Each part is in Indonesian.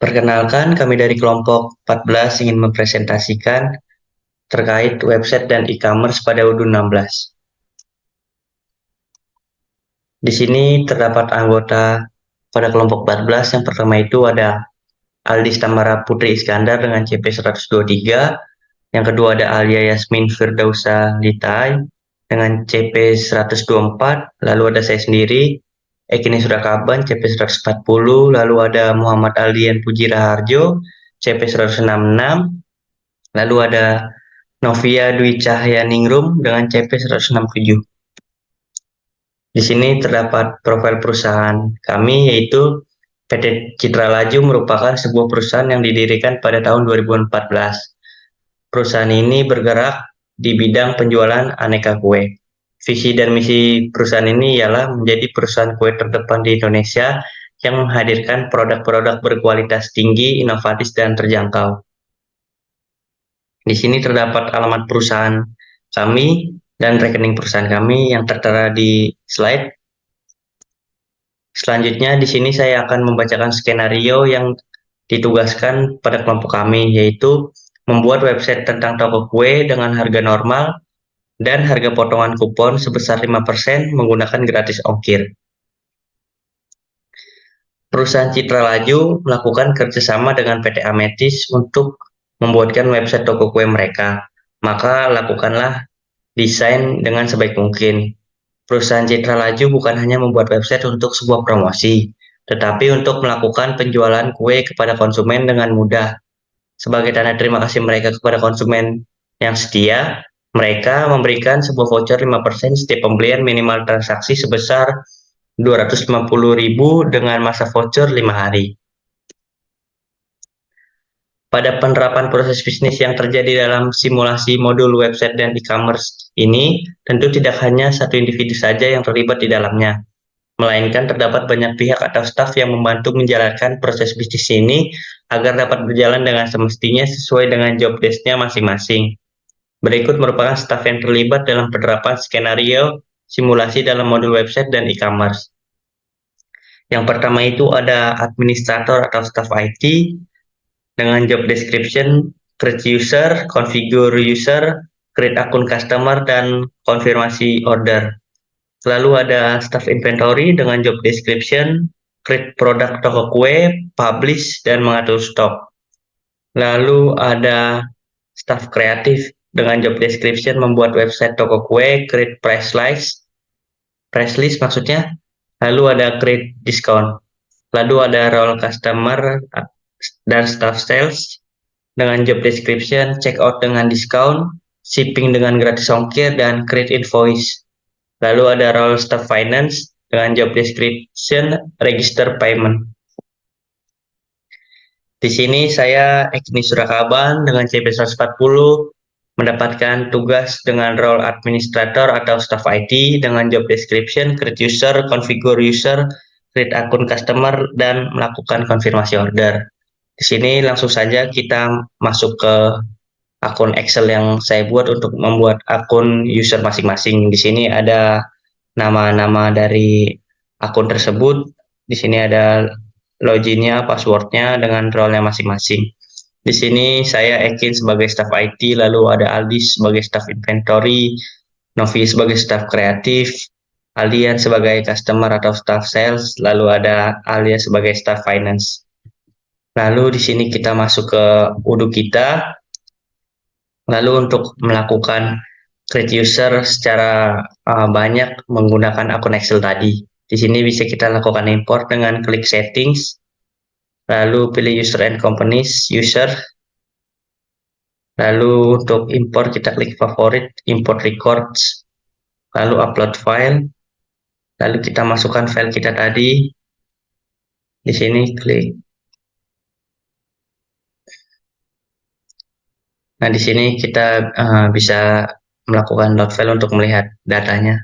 Perkenalkan, kami dari kelompok 14 ingin mempresentasikan terkait website dan e-commerce pada UDU 16. Di sini terdapat anggota pada kelompok 14. Yang pertama itu ada Aldis Tamara Putri Iskandar dengan CP 123. Yang kedua ada Alia Yasmin Firdausa Litai dengan CP 124. Lalu ada saya sendiri, Ekini Surakaban, CP 140. Lalu ada Muhammad Aldian Puji Raharjo, CP 166. Lalu ada Novia Dwi Cahyaningrum dengan CP 167. Di sini terdapat profil perusahaan kami, yaitu PT Citra Laju merupakan sebuah perusahaan yang didirikan pada tahun 2014. Perusahaan ini bergerak di bidang penjualan aneka kue. Visi dan misi perusahaan ini ialah menjadi perusahaan kue terdepan di Indonesia yang menghadirkan produk-produk berkualitas tinggi, inovatif, dan terjangkau. Di sini terdapat alamat perusahaan kami dan rekening perusahaan kami yang tertera di slide. Selanjutnya di sini saya akan membacakan skenario yang ditugaskan pada kelompok kami, yaitu membuat website tentang toko kue dengan harga normal dan harga potongan kupon sebesar 5% menggunakan gratis ongkir. Perusahaan Citra Laju melakukan kerjasama dengan PT Ametis untuk membuatkan website toko kue mereka. Maka lakukanlah desain dengan sebaik mungkin. Perusahaan Citra Laju bukan hanya membuat website untuk sebuah promosi, tetapi untuk melakukan penjualan kue kepada konsumen dengan mudah. Sebagai tanda terima kasih mereka kepada konsumen yang setia, mereka memberikan sebuah voucher 5% setiap pembelian minimal transaksi sebesar 250.000 dengan masa voucher 5 hari. Pada penerapan proses bisnis yang terjadi dalam simulasi modul website dan e-commerce ini, tentu tidak hanya satu individu saja yang terlibat di dalamnya, melainkan terdapat banyak pihak atau staf yang membantu menjalankan proses bisnis ini agar dapat berjalan dengan semestinya sesuai dengan job desk-nya masing-masing. Berikut merupakan staf yang terlibat dalam penerapan skenario simulasi dalam modul website dan e-commerce. Yang pertama itu ada administrator atau staf IT, dengan job description, create user, configure user, create akun customer, dan konfirmasi order. Lalu ada staff inventory dengan job description, create produk toko kue, publish, dan mengatur stok. Lalu ada staff kreatif dengan job description, membuat website toko kue, create price list maksudnya. Lalu ada create discount. Lalu ada role customer dan staff sales dengan job description, check out dengan diskon, shipping dengan gratis ongkir, dan create invoice. Lalu ada role staff finance dengan job description, register payment. Di sini saya Ekni Surakaban dengan CP 140 mendapatkan tugas dengan role administrator atau staff IT dengan job description, create user, configure user, create akun customer, dan melakukan konfirmasi order. Di sini langsung saja kita masuk ke akun Excel yang saya buat untuk membuat akun user masing-masing. Di sini ada nama-nama dari akun tersebut. Di sini ada loginnya, passwordnya dengan role-nya masing-masing. Di sini saya Ekin sebagai staff IT, lalu ada Aldis sebagai staff inventory, Novi sebagai staff kreatif, Alian sebagai customer atau staff sales, lalu ada Alia sebagai staff finance. Lalu di sini kita masuk ke UDU kita. Lalu untuk melakukan create user secara banyak menggunakan akun Excel tadi. Di sini bisa kita lakukan import dengan klik settings. Lalu pilih user and companies, user. Lalu untuk import kita klik favorit, import records. Lalu upload file. Lalu kita masukkan file kita tadi. Di sini klik. Nah, di sini kita bisa melakukan load file untuk melihat datanya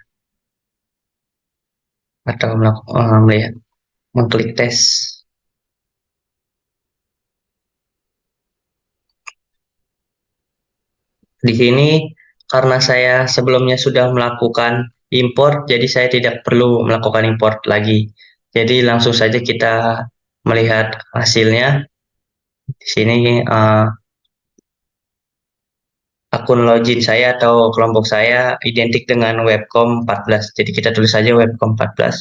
atau melihat mengklik tes. Di sini karena saya sebelumnya sudah melakukan import, jadi saya tidak perlu melakukan import lagi. Jadi langsung saja kita melihat hasilnya. Di sini akun login saya atau kelompok saya identik dengan webcom 14. Jadi kita tulis saja webcom 14.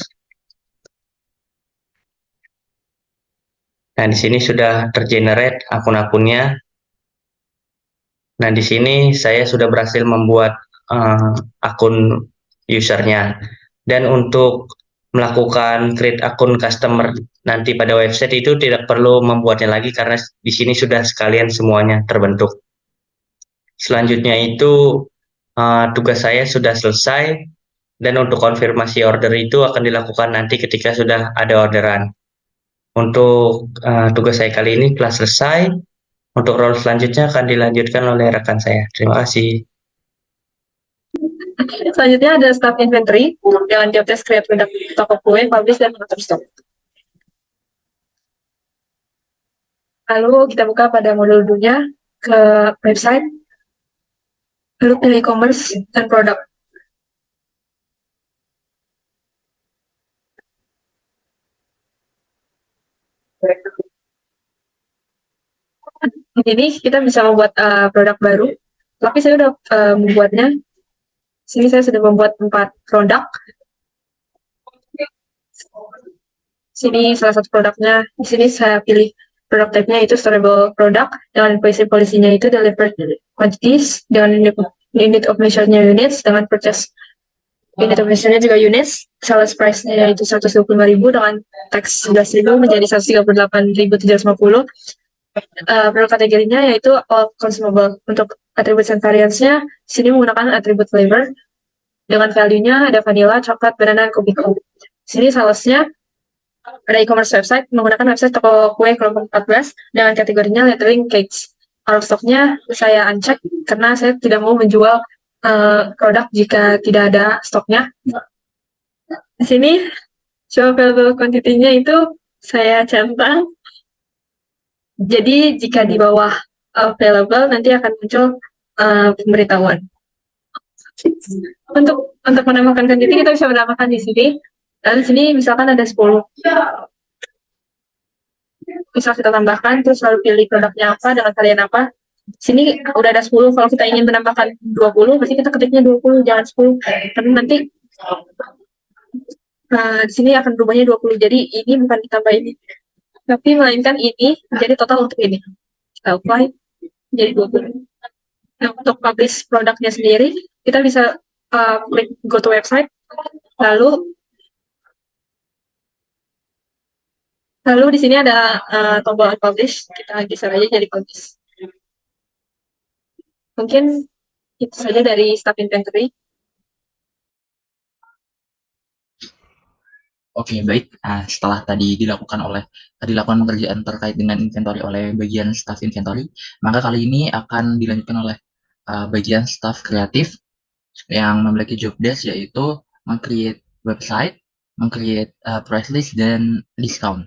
Nah, di sini sudah tergenerate akun-akunnya. Nah, di sini saya sudah berhasil membuat akun usernya. Dan untuk melakukan create akun customer nanti pada website itu tidak perlu membuatnya lagi karena di sini sudah sekalian semuanya terbentuk. Selanjutnya itu tugas saya sudah selesai dan untuk konfirmasi order itu akan dilakukan nanti ketika sudah ada orderan. Untuk tugas saya kali ini telah selesai. Untuk role selanjutnya akan dilanjutkan oleh rekan saya. Terima kasih. Selanjutnya ada staff inventory dengan job desk create produk toko kue, publish, dan mengatur stok. Lalu kita buka pada modul dulunya ke website, lalu pilih e-commerce dan produk. Di sini kita bisa membuat produk baru, tapi saya sudah membuatnya. Di sini saya sudah membuat 4 produk. Sini salah satu produknya. Di sini saya pilih produk type-nya itu storable product dengan polisinya itu delivered quantities dengan unit of measure-nya units dengan purchase unit of measure-nya juga units. Sales price-nya yaitu 125.000 dengan tax 11.000 menjadi 138.750. Produk kategorinya yaitu all consumable. Untuk attributes and variance-nya sini menggunakan atribut flavor dengan value-nya ada vanilla, coklat, banana, dan kubiko. Sini salesnya ada e-commerce website menggunakan website toko kue kelompok 14 dengan kategorinya lettering cakes. Out of stock-nya saya uncheck karena saya tidak mau menjual produk jika tidak ada stoknya. Di sini show available quantity-nya itu saya centang. Jadi jika di bawah available nanti akan muncul pemberitahuan. Untuk menambahkan quantity kita bisa menambahkan di sini. Dan di sini misalkan ada 10. Bisa kita tambahkan, terus lalu pilih produknya apa dengan varian apa. Sini udah ada 10, kalau kita ingin menambahkan 20, berarti kita ketiknya 20, jangan 10. Karena nanti di sini akan berubahnya 20, jadi ini bukan ditambah ini. Tapi melainkan ini menjadi total untuk ini. Kita apply, jadi 20. Nah, untuk publish produknya sendiri, kita bisa klik go to website, lalu di sini ada tombol publish, kita geser aja jadi publish. Mungkin itu saja dari staff inventory. Oke, baik. Setelah tadi dilakukan pekerjaan terkait dengan inventory oleh bagian staff inventory, maka kali ini akan dilanjutkan oleh bagian staff kreatif yang memiliki job desk yaitu meng-create website, meng-create price list, dan discount.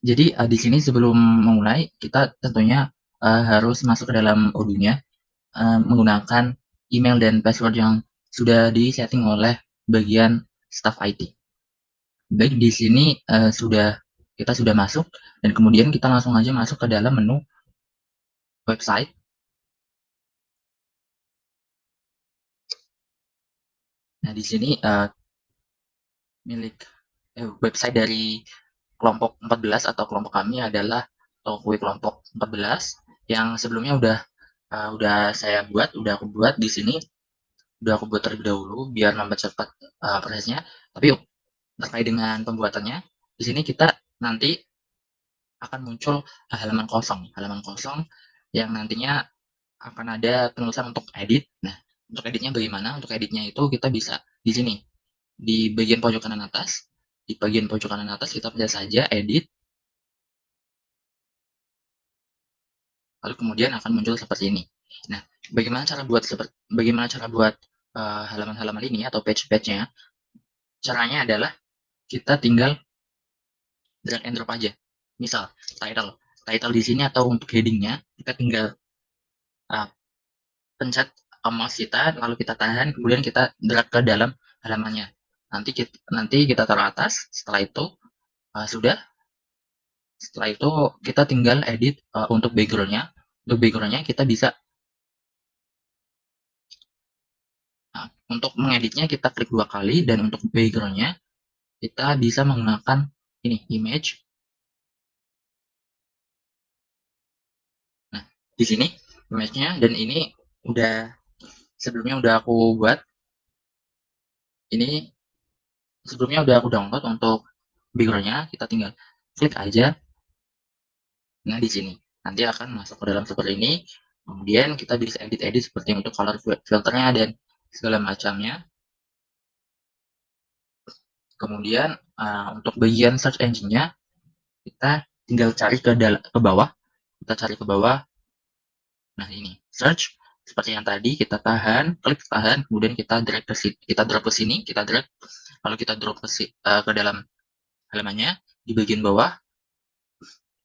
Jadi di sini sebelum memulai kita tentunya harus masuk ke dalam Odoo-nya menggunakan email dan password yang sudah disetting oleh bagian staff IT. Baik, di sini kita sudah masuk dan kemudian kita langsung aja masuk ke dalam menu website. Nah, di sini website dari kelompok 14 atau kelompok kami adalah toko kue kelompok 14 yang sebelumnya udah aku buat di sini, udah aku buat terlebih dahulu biar mempercepat prosesnya. Tapi terkait dengan pembuatannya, di sini kita nanti akan muncul halaman kosong yang nantinya akan ada penulisan untuk edit. Nah, untuk editnya bagaimana? Untuk editnya itu kita bisa di sini, di bagian pojok kanan atas. Di bagian pojok kanan atas kita pencet saja edit. Lalu kemudian akan muncul seperti ini. Nah, bagaimana cara buat halaman-halaman ini atau page-nya? Caranya adalah kita tinggal drag and drop aja. Misal title di sini atau untuk headingnya kita tinggal pencet mouse kita, lalu kita tahan, kemudian kita drag ke dalam halamannya. Nanti kita taruh atas. Setelah itu sudah. Setelah itu kita tinggal edit untuk backgroundnya. Untuk backgroundnya kita bisa, untuk mengeditnya kita klik 2 kali, dan untuk backgroundnya kita bisa menggunakan ini, image. Nah, di sini image-nya, dan ini sebelumnya udah aku buat. Ini sebelumnya udah aku download untuk backgroundnya, kita tinggal klik aja. Nah, di sini nanti akan masuk ke dalam seperti ini. Kemudian kita bisa edit-edit seperti untuk color filternya dan segala macamnya. Kemudian untuk bagian search engine-nya kita tinggal cari ke bawah. Kita cari ke bawah. Nah, ini search seperti yang tadi, kita klik tahan, kemudian kita drag ke sini, kita drop ke sini, kita drag, lalu kita drop ke dalam halamannya di bagian bawah.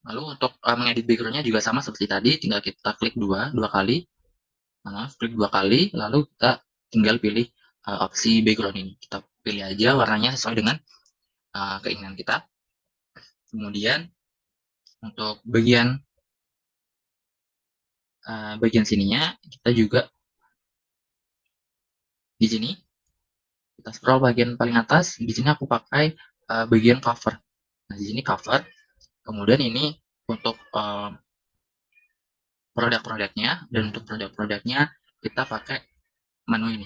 Lalu untuk mengedit background-nya juga sama seperti tadi, tinggal kita klik dua kali. Klik 2 kali, lalu kita tinggal pilih opsi background ini. Kita pilih aja warnanya sesuai dengan keinginan kita. Kemudian untuk bagian sininya kita juga di sini kita scroll bagian paling atas. Di sini aku pakai bagian cover. Nah, di sini cover. Kemudian ini untuk produk-produknya, dan untuk produk-produknya kita pakai menu ini.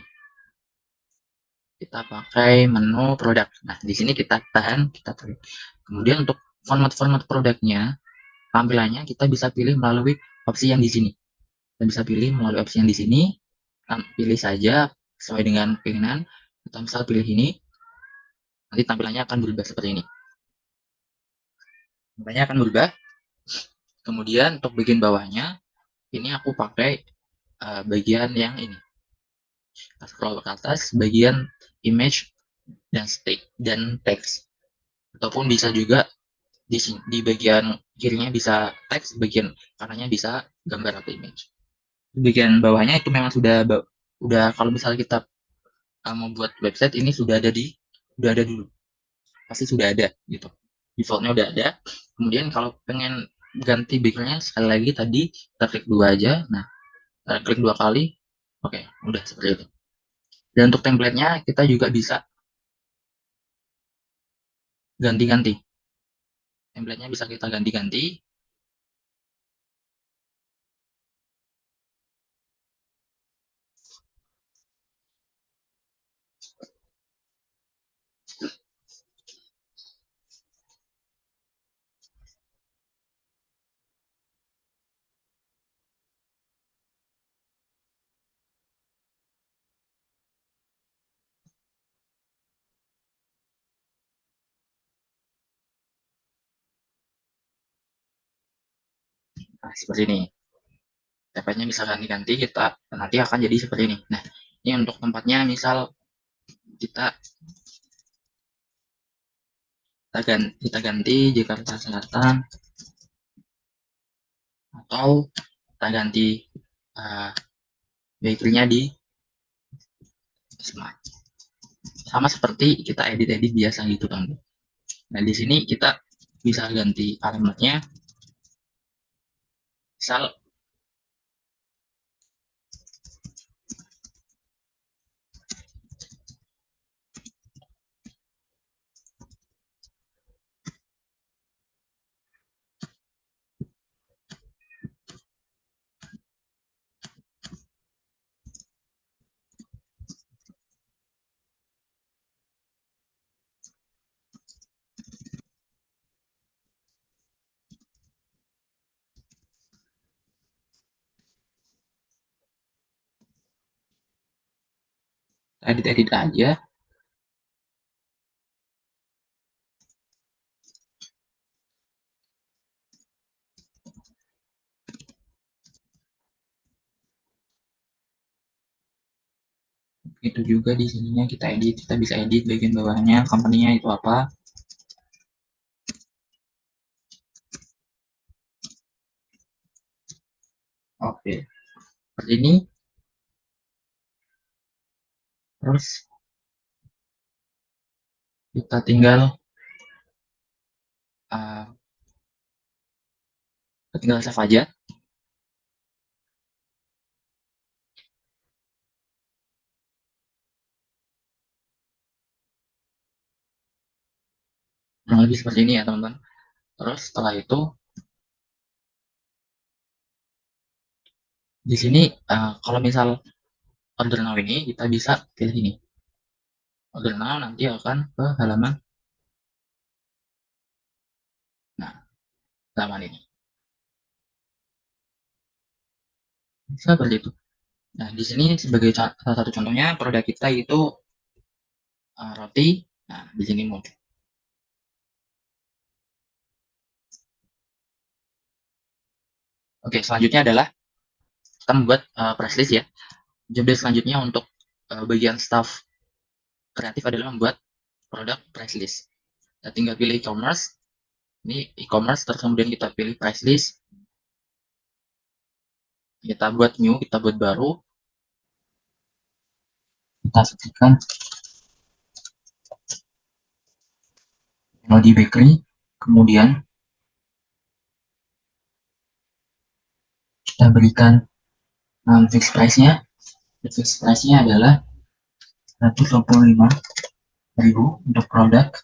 Kita pakai menu produk. Nah, di sini kita tahan, kita pilih. Kemudian untuk format-format produknya, tampilannya kita bisa pilih melalui opsi yang di sini. Kita bisa pilih melalui opsi yang di sini. Pilih saja sesuai dengan keinginan. Kita misal pilih ini, nanti tampilannya akan berubah seperti ini. Tampilannya akan berubah. Kemudian untuk bagian bawahnya, ini aku pakai bagian yang ini. Kita scroll ke atas, bagian image dan text. Ataupun bisa juga di bagian kirinya bisa teks, bagian kanannya bisa gambar atau image. Di bagian bawahnya itu memang udah kalau misalnya kita mau buat website ini udah ada dulu, pasti sudah ada gitu, defaultnya udah ada. Kemudian kalau pengen ganti backgroundnya, sekali lagi tadi kita klik 2 aja. Nah, klik 2 kali, oke, udah seperti itu. Dan untuk template-nya kita juga bisa ganti-ganti, template-nya bisa kita ganti-ganti. Nah, seperti ini, template-nya bisa ganti-ganti, kita nanti akan jadi seperti ini. Nah, ini untuk tempatnya, misal kita kita ganti Jakarta Selatan, atau kita ganti background-nya di Semarang. Sama seperti kita edit-edit biasa gitu kan. Nah, di sini kita bisa ganti alamatnya. Misal edit-edit aja. Itu juga di sininya kita bisa edit bagian bawahnya, company-nya itu apa. Oke, seperti ini. Terus kita tinggal tinggal save aja. Kurang lebih seperti ini ya teman-teman. Terus setelah itu di sini kalau misal order now ini kita bisa pilih ini. Order now nanti akan ke halaman, nah, halaman ini. Seperti itu. Nah, di sini sebagai salah satu contohnya produk kita itu roti. Nah, di sini muncul. Oke, selanjutnya adalah kita membuat press list ya. Job desk selanjutnya untuk bagian staff kreatif adalah membuat produk price list. Kita tinggal pilih e-commerce. Ini e-commerce, terus kemudian kita pilih price list. Kita buat new, kita buat baru. Kita ketikkan Melody Bakery. Kemudian kita berikan fixed price-nya. Fixed price-nya adalah 125.000 untuk produk.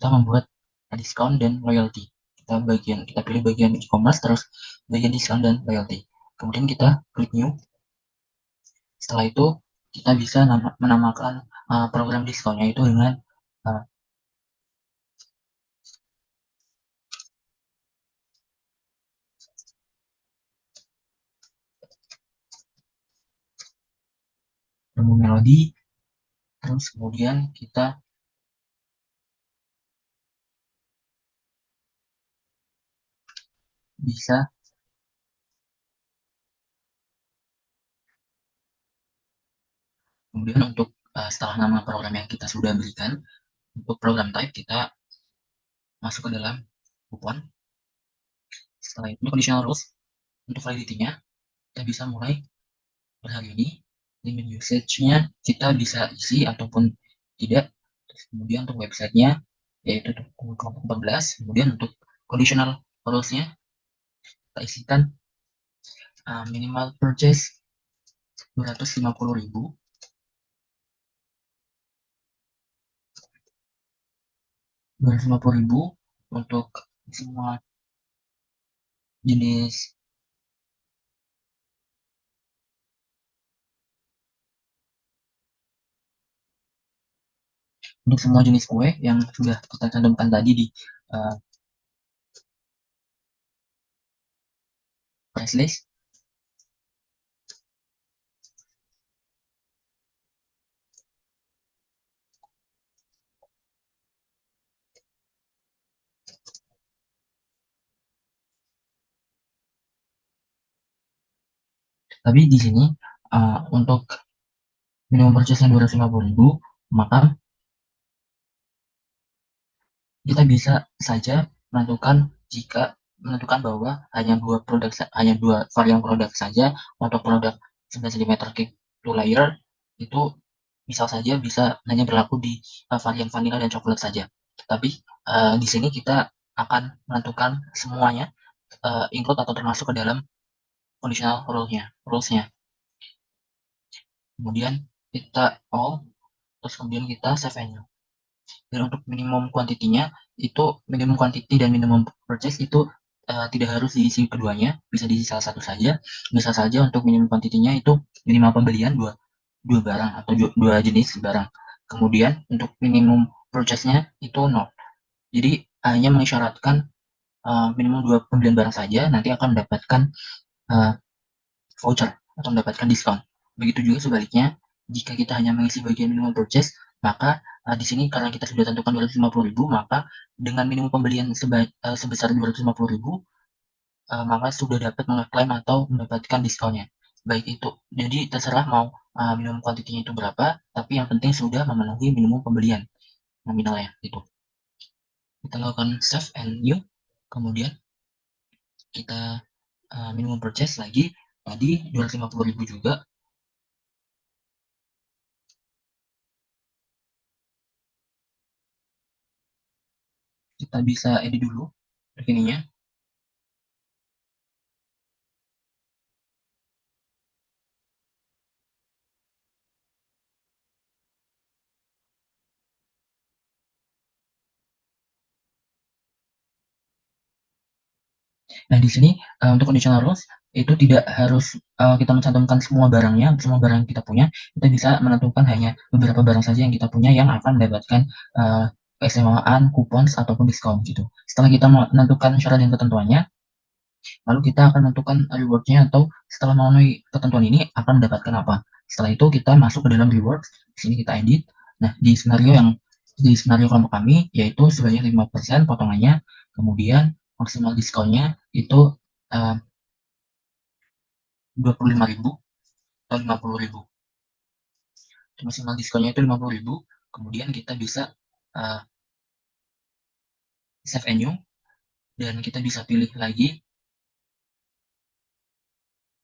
Kita membuat diskon dan loyalty. Kita pilih bagian e-commerce, terus bagian diskon dan loyalty. Kemudian kita klik new. Setelah itu kita bisa menamakan program diskonnya itu dengan promo Melody. Terus kemudian kita bisa kemudian untuk setelah nama program yang kita sudah berikan, untuk program type kita masuk ke dalam kupon. Setelah itu conditional rules, untuk validity-nya kita bisa mulai per hari ini. Limit usage-nya kita bisa isi ataupun tidak. Terus kemudian untuk website-nya yaitu kelompok 14. Kemudian untuk conditional rules-nya kita isikan minimal purchase 250.000. Untuk semua jenis kue yang sudah kita cantumkan tadi di price list. Tapi di sini untuk minimum purchase-nya 250.000, maka kita bisa saja menentukan bahwa hanya dua varian produk saja. Untuk produk 9 cm cake to layer itu misal saja bisa hanya berlaku di varian vanilla dan coklat saja. Tapi di sini kita akan menentukan semuanya include atau termasuk ke dalam conditional rules-nya. Kemudian kita all, terus kemudian kita save and new. Dan untuk minimum kuantitinya itu minimum quantity dan minimum purchase itu tidak harus diisi keduanya, bisa diisi salah satu saja. Bisa saja untuk minimum kuantitinya itu minimal pembelian dua barang atau dua jenis barang. Kemudian untuk minimum purchase-nya itu 0. Jadi hanya mengisyaratkan minimum 2 pembelian barang saja, nanti akan mendapatkan voucher atau mendapatkan diskon. Begitu juga sebaliknya, jika kita hanya mengisi bagian minimum purchase, maka di sini karena kita sudah tentukan 250.000, maka dengan minimum pembelian sebesar 250.000, maka sudah dapat mengeklaim atau mendapatkan diskonnya. Baik itu, jadi terserah mau minimum kuantitinya itu berapa, tapi yang penting sudah memenuhi minimum pembelian nominalnya itu. Kita lakukan save and new, kemudian kita minimum purchase lagi, tadi 250.000 juga. Kita bisa edit dulu rekeningnya. Nah, di sini untuk conditional rules itu tidak harus kita mencantumkan semua barangnya, semua barang yang kita punya. Kita bisa menentukan hanya beberapa barang saja yang kita punya yang akan mendapatkan keistimewaan, kupon ataupun diskon gitu. Setelah kita menentukan syarat dan ketentuannya, lalu kita akan menentukan rewardnya atau setelah memenuhi ketentuan ini akan mendapatkan apa. Setelah itu kita masuk ke dalam reward. Di sini kita edit. Nah, di skenario kelompok kami yaitu sebanyak 5% potongannya, kemudian maksimal diskonnya itu 25.000 atau 50.000. Maksimal diskonnya itu 50.000. Kemudian kita bisa save and new, dan kita bisa pilih lagi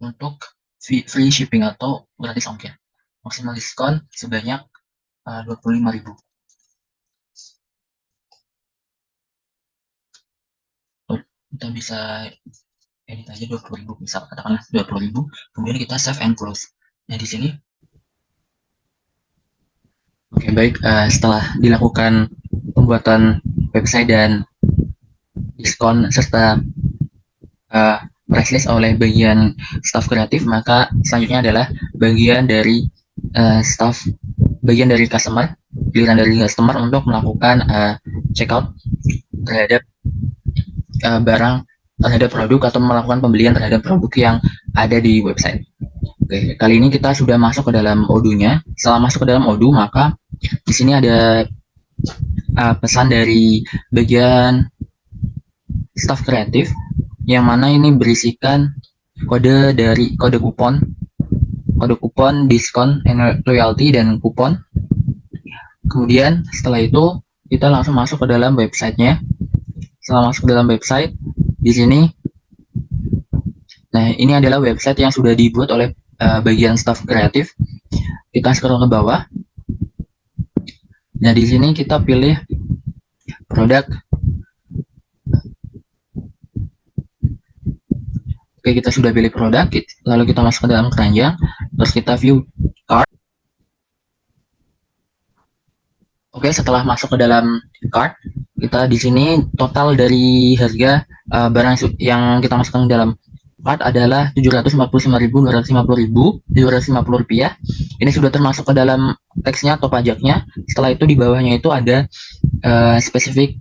untuk free shipping atau gratis ongkir. Maksimal diskon sebanyak 25.000. Kita bisa edit aja 20.000, misal katakanlah 20.000, kemudian kita save and close. Nah, di sini oke, baik, setelah dilakukan pembuatan website dan diskon serta price list oleh bagian staff kreatif, maka selanjutnya adalah bagian dari bagian dari customer, giliran dari customer untuk melakukan checkout terhadap barang, terhadap produk, atau melakukan pembelian terhadap produk yang ada di website. Oke, kali ini kita sudah masuk ke dalam Odoo-nya. Setelah masuk ke dalam Odoo, maka di sini ada pesan dari bagian staff kreatif, yang mana ini berisikan kode kupon, diskon, loyalty, dan kupon. Kemudian setelah itu kita langsung masuk ke dalam websitenya. Setelah masuk ke dalam website, di sini, nah ini adalah website yang sudah dibuat oleh bagian staff kreatif. Kita scroll ke bawah. Nah, di sini kita pilih produk. Oke, kita sudah pilih produk, lalu kita masuk ke dalam keranjang, terus kita view cart. Oke, setelah masuk ke dalam cart, kita di sini total dari harga barang yang kita masukkan ke dalam cart adalah Rp749.250. Ini sudah termasuk ke dalam teksnya atau pajaknya. Setelah itu di bawahnya itu ada spesifik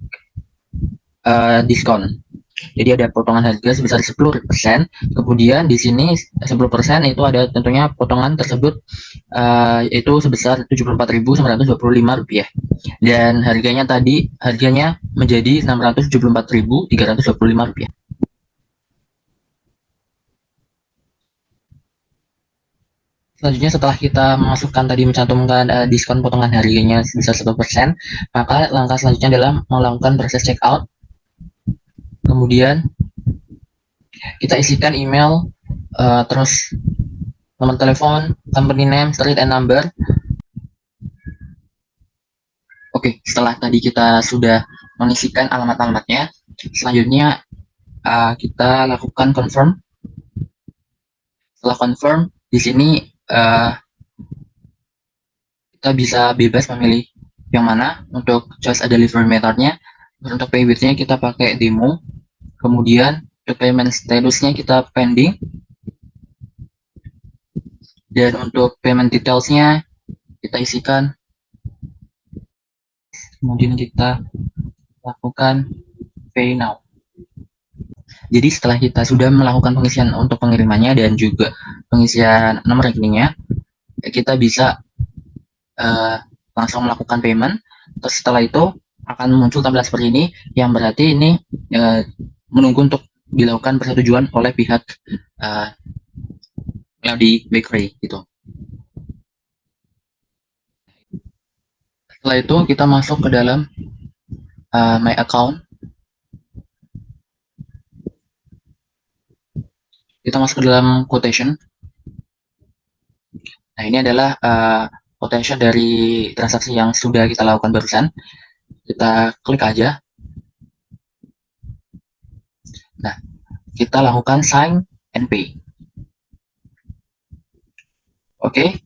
diskon. Jadi ada potongan harga sebesar 10%. Kemudian di sini 10% itu ada tentunya potongan tersebut itu sebesar Rp74.925. Dan harganya menjadi Rp674.325. Selanjutnya, setelah kita mencantumkan diskon potongan harganya sebesar 1%, maka langkah selanjutnya adalah melakukan proses checkout. Kemudian kita isikan email, terus nomor telepon, company name, street and number. Oke, setelah tadi kita sudah mengisikan alamat-alamatnya, selanjutnya kita lakukan confirm. Setelah confirm, di sini kita bisa bebas memilih yang mana untuk choice a delivery methodnya, untuk pay with-nya kita pakai demo, kemudian untuk payment statusnya kita pending, dan untuk payment detailsnya kita isikan, kemudian kita lakukan pay now. Jadi setelah kita sudah melakukan pengisian untuk pengirimannya dan juga pengisian nomor rekeningnya, kita bisa langsung melakukan payment. Terus setelah itu akan muncul tampilan seperti ini, yang berarti ini menunggu untuk dilakukan persetujuan oleh pihak Cloudy Bakery gitu. Setelah itu kita masuk ke dalam my account. Kita masuk ke dalam quotation. Nah, ini adalah quotation dari transaksi yang sudah kita lakukan barusan. Kita klik aja. Nah, kita lakukan sign and pay. Oke,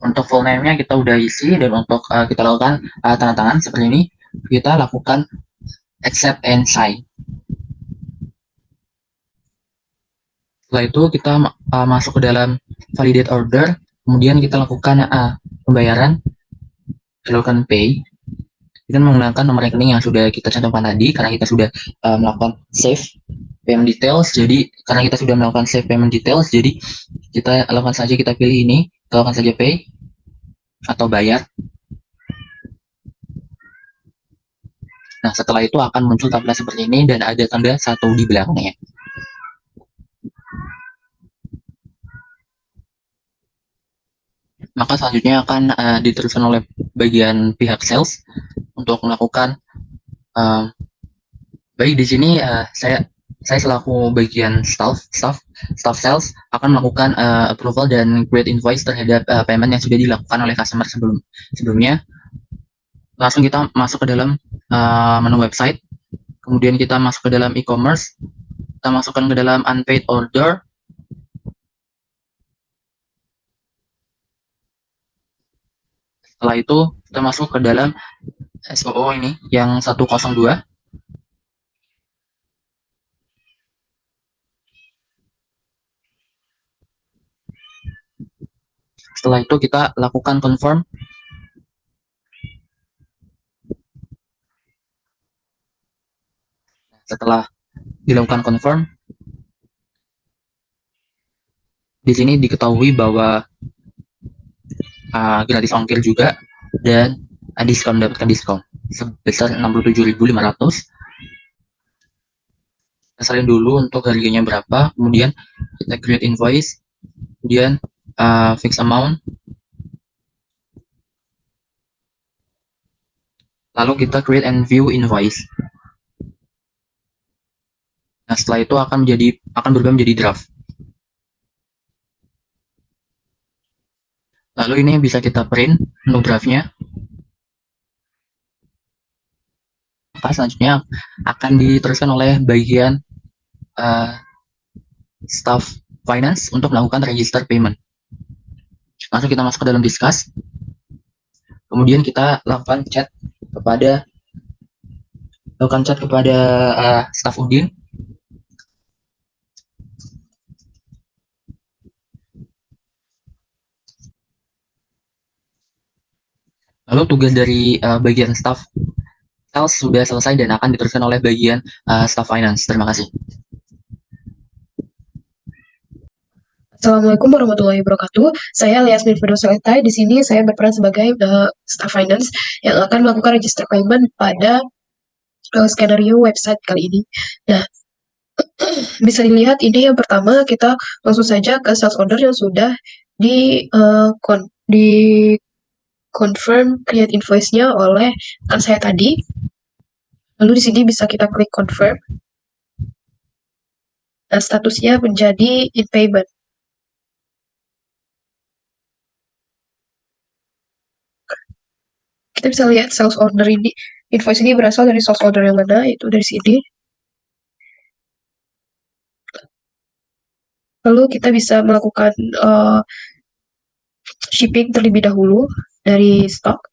untuk full name-nya kita udah isi, dan untuk kita lakukan tanda tangan seperti ini, kita lakukan accept and sign. Setelah itu kita masuk ke dalam validate order, kemudian kita lakukan pembayaran, kita lakukan pay. Kita menggunakan nomor rekening yang sudah kita cantumkan tadi, karena kita sudah melakukan save payment details. Jadi karena kita sudah melakukan save payment details, jadi kita lakukan saja, kita pilih ini, kita lakukan saja pay atau bayar. Nah, setelah itu akan muncul tampilan seperti ini dan ada tanda 1 di belakangnya. Maka selanjutnya akan diteruskan oleh bagian pihak sales untuk melakukan baik di sini saya selaku bagian staff sales akan melakukan approval dan create invoice terhadap payment yang sudah dilakukan oleh customer sebelumnya. Langsung kita masuk ke dalam menu website, kemudian kita masuk ke dalam e-commerce, kita masukkan ke dalam unpaid order. Setelah itu kita masuk ke dalam SOO ini yang 102. Setelah itu kita lakukan confirm. Setelah dilakukan confirm, di sini diketahui bahwa gratis ongkir juga, dan mendapatkan diskon sebesar 67.500. Kita salin dulu untuk harganya berapa, kemudian kita create invoice, kemudian fix amount, lalu kita create and view invoice. Nah, setelah itu akan berubah menjadi draft. Lalu ini bisa kita print untuk draftnya. Maka selanjutnya akan diteruskan oleh bagian staff finance untuk melakukan register payment. Langsung kita masuk ke dalam discuss. Kemudian kita lakukan chat kepada staff Udin. Lalu tugas dari bagian staff sales sudah selesai dan akan diteruskan oleh bagian staff finance. Terima kasih. Assalamualaikum warahmatullahi wabarakatuh. Saya Liasmin Firdausaletai. Di sini saya berperan sebagai staff finance yang akan melakukan register payment pada skenario website kali ini. Nah, bisa dilihat ini yang pertama, kita langsung saja ke sales order yang sudah di confirm create invoice-nya oleh rekan saya tadi. Lalu di sini bisa kita klik confirm. Nah, statusnya menjadi in payment. Kita bisa lihat sales order ini, invoice ini berasal dari sales order yang mana, itu dari sini. Lalu kita bisa melakukan shipping terlebih dahulu dari stok.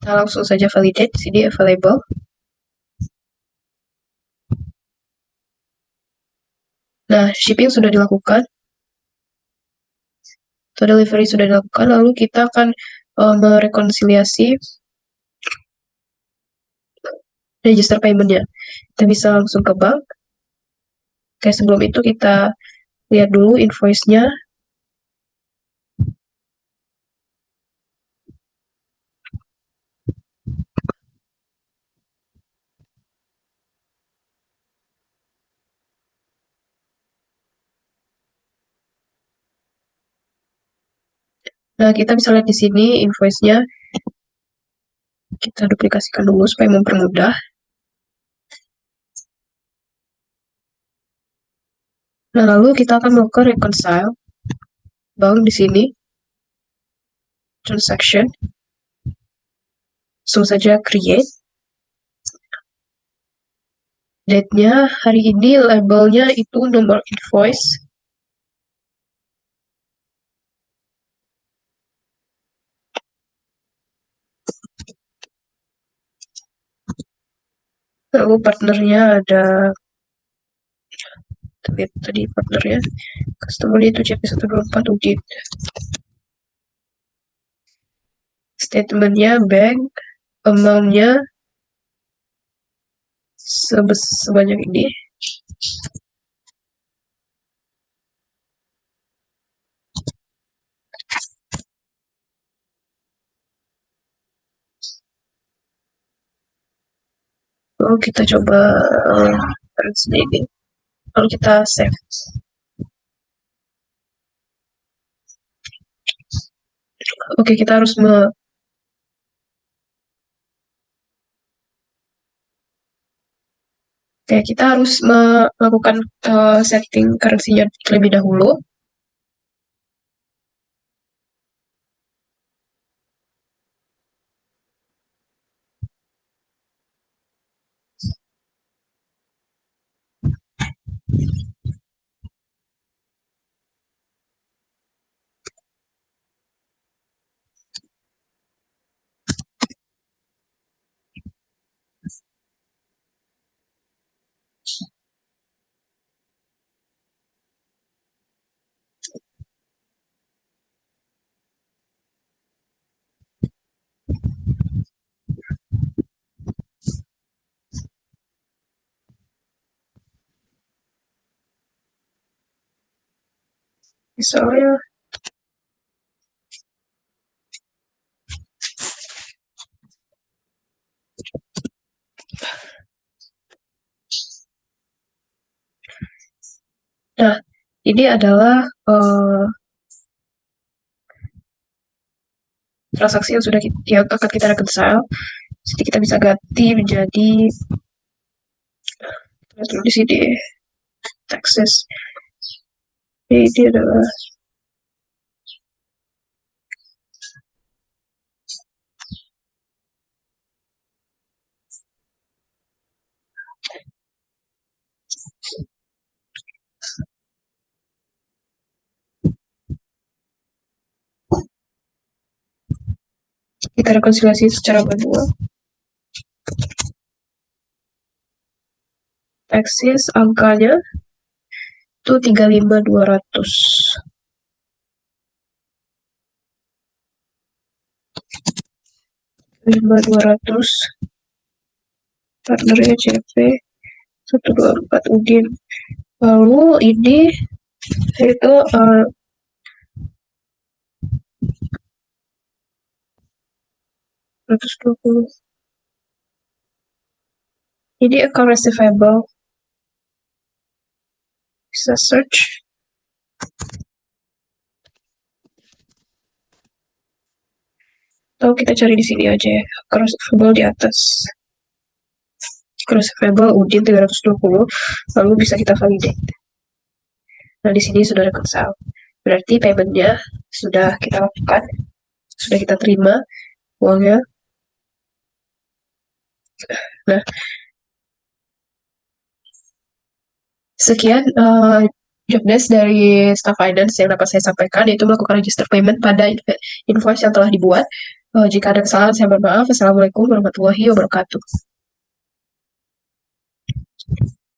Kita langsung saja validate, di sini available. Nah, shipping sudah dilakukan, atau delivery sudah dilakukan, lalu kita akan merekonsiliasi register payment-nya. Kita bisa langsung ke bank. Oke, sebelum itu kita lihat dulu invoice-nya. Nah, kita bisa lihat di sini invoice-nya. Kita duplikasikan dulu supaya mempermudah. Nah, lalu kita akan melakukan reconcile bank di sini. Transaction. Langsung saja create. Date-nya hari ini, labelnya itu nomor invoice. Lalu partnernya ada, lihat tadi partnernya, customer itu CP124 Ujit. Statementnya bank, amount-nya sebanyak ini. Lalu kita coba ini. Lalu kita save. Oke, kita harus melakukan setting currency-nya terlebih dahulu. Misalnya, nah, ini adalah transaksi yang akan kita reconcile. Jadi kita bisa ganti menjadi di sini taxes. Ini adalah kita rekonsiliasi secara manual. Taxes angkanya itu 35.200. 35.200. Partnernya CP 124 Udin. Lalu ini itu 120. Ini account receivable. Bisa search. Atau kita cari di sini aja ya. Account receivable di atas. Account receivable Udin 320. Lalu bisa kita validate. Nah, di sini sudah reconcile. Berarti payment-nya sudah kita lakukan. Sudah kita terima uangnya. Nah, sekian job desk dari staff finance yang dapat saya sampaikan, yaitu melakukan register payment pada invoice yang telah dibuat. Jika ada kesalahan, saya bermaaf. Assalamualaikum warahmatullahi wabarakatuh.